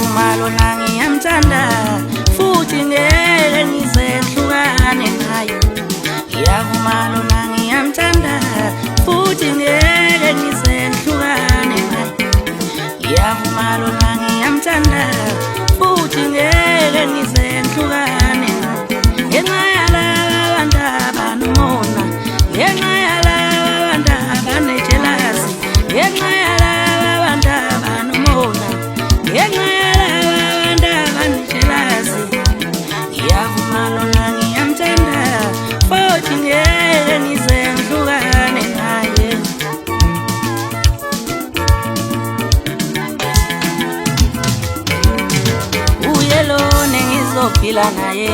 ngiyavuma lona ngiyamthanda futhi ngeke ngizehlukane naye. Ngiyavuma lona ngiyamthanda futhi ngeke ngizehlukane naye. Ngiyavuma lona ngiyamthanda futhi ngeke ngizehlukane naye. Ngenxa yalaba bantu abanomona, ngenxa yalaba bantu abanejelasi, ngenxa yalaba bantu abanomona, ngenxa yalaba bantu abanejelasi. Ngiyavuma lona ngiyamthanda futhi ngeke ngizehlukane naye. Uye lona engizophila naye.